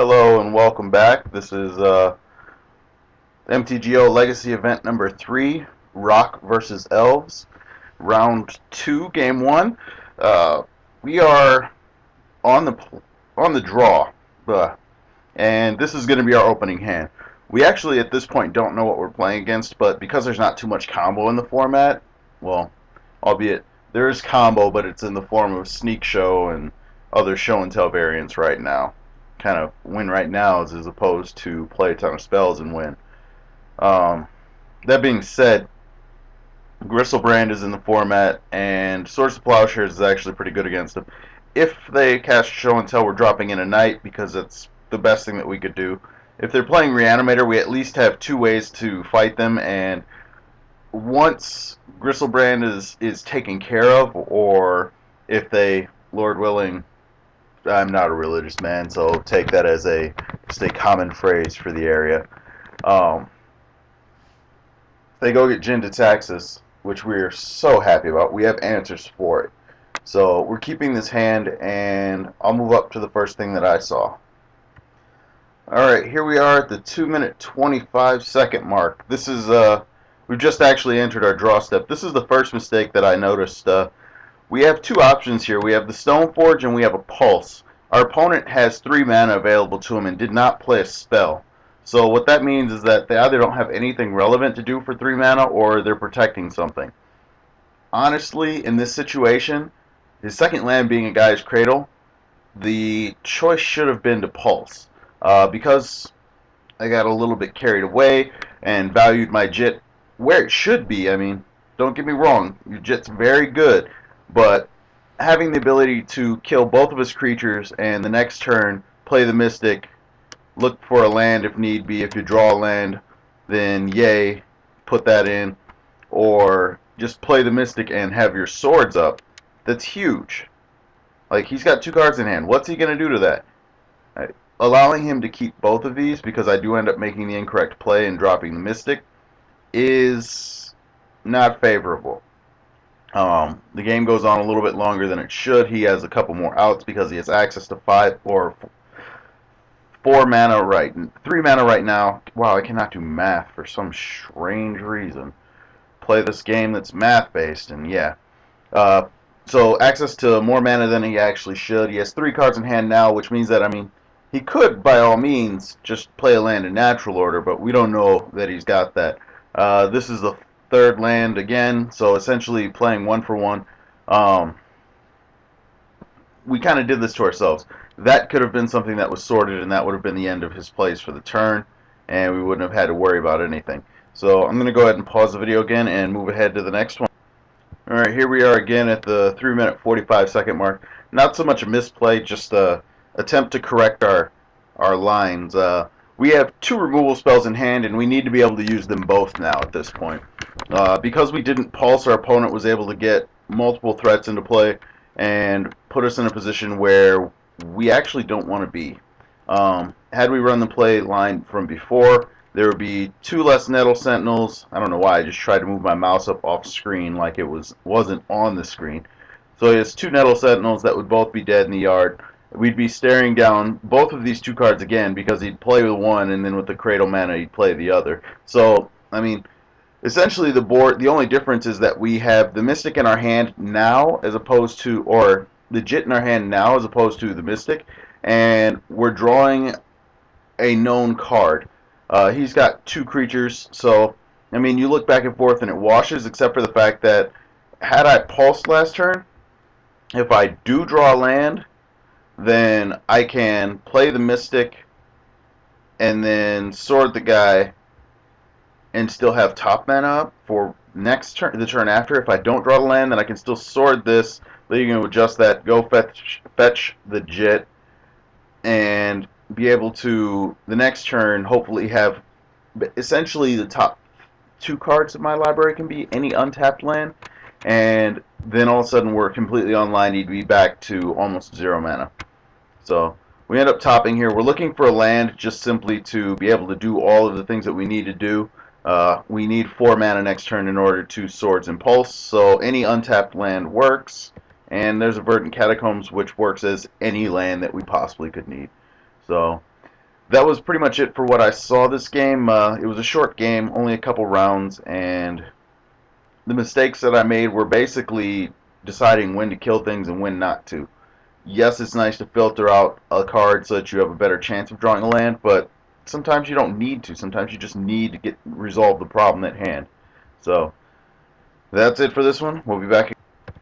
Hello and welcome back. This is MTGO Legacy Event number 3, Rock versus Elves, Round 2, Game 1. We are on the draw, and this is going to be our opening hand. We actually at this point don't know what we're playing against, but because there's not too much combo in the format, well, albeit there is combo, but it's in the form of Sneak Show and other show and tell variants right now. Kind of win right now as opposed to play a ton of spells and win. Um, that being said, Gristlebrand is in the format, and Swords to Plowshares is actually pretty good against them. If they cast Show and Tell, we're dropping in a Knight because it's the best thing that we could do. If they're playing Reanimator, we at least have two ways to fight them, and once Gristlebrand is taken care of, or if they, Lord willing, I'm not a religious man, so take that as just a common phrase for the area. They go get Jin to Taxis, which we are so happy about. We have answers for it. So we're keeping this hand, and I'll move up to the first thing that I saw. Alright, here we are at the 2-minute 25-second mark. This is, we've just actually entered our draw step. This is the first mistake that I noticed. We have two options here. We have the Stoneforge and we have a Pulse. Our opponent has 3 mana available to him and did not play a spell. So what that means is that they either don't have anything relevant to do for 3 mana or they're protecting something. Honestly, in this situation, his second land being a Guy's Cradle, the choice should have been to Pulse. Because I got a little bit carried away and valued my Jit where it should be. I mean, don't get me wrong, your Jit's very good, but having the ability to kill both of his creatures and the next turn play the Mystic, look for a land if need be. If you draw a land, then yay, put that in, or just play the Mystic and have your swords up. That's huge. Like, he's got 2 cards in hand. What's he going to do to that? Allowing him to keep both of these, because I do end up making the incorrect play and dropping the Mystic, is not favorable. The game goes on a little bit longer than it should. He has a couple more outs because he has access to 5 or 4 mana right, 3 mana right now. Wow, I cannot do math for some strange reason. Play this game that's math based, and yeah. So access to more mana than he actually should. He has 3 cards in hand now, which means that, I mean, he could, by all means, just play a land in natural order, but we don't know that he's got that. This is the 3rd land again, so essentially playing 1 for 1. We kind of did this to ourselves. That could have been something that was sorted, and that would have been the end of his plays for the turn, and we wouldn't have had to worry about anything. So I'm going to go ahead and pause the video again and move ahead to the next one. Alright, here we are again at the 3-minute 45-second mark. Not so much a misplay, just a attempt to correct our lines. We have 2 removal spells in hand, and we need to be able to use them both now at this point. Because we didn't pulse, our opponent was able to get multiple threats into play and put us in a position where we actually don't want to be. Had we run the play line from before, there would be 2 less Nettle Sentinels. I don't know why, I just tried to move my mouse up off screen like it wasn't on the screen. So he has 2 Nettle Sentinels that would both be dead in the yard. We'd be staring down both of these 2 cards again because he'd play with one, and then with the Cradle mana he'd play the other. So, I mean, essentially the only difference is that we have the Mystic in our hand now as opposed to, or the Jit in our hand now as opposed to the Mystic, and we're drawing a known card. He's got 2 creatures, so, I mean, you look back and forth and it washes, except for the fact that had I pulsed last turn, if I do draw land, then I can play the Mystic and then sword the guy and still have top mana up for next turn, the turn after. If I don't draw the land, then I can still sword this, then you're going to adjust that, go fetch the Jit, and be able to, the next turn, hopefully have essentially the top 2 cards of my library can be any untapped land, and then all of a sudden we're completely online. He'd be back to almost 0 mana. So we end up topping here. We're looking for a land just simply to be able to do all of the things that we need to do. We need 4 mana next turn in order to Swords and Pulse, so any untapped land works. And there's a Verdant Catacombs, which works as any land that we possibly could need. So that was pretty much it for what I saw this game. It was a short game, only a couple rounds, and the mistakes that I made were basically deciding when to kill things and when not to. Yes, it's nice to filter out a card so that you have a better chance of drawing a land, but sometimes you don't need to. Sometimes you just need to resolve the problem at hand. So that's it for this one. We'll be back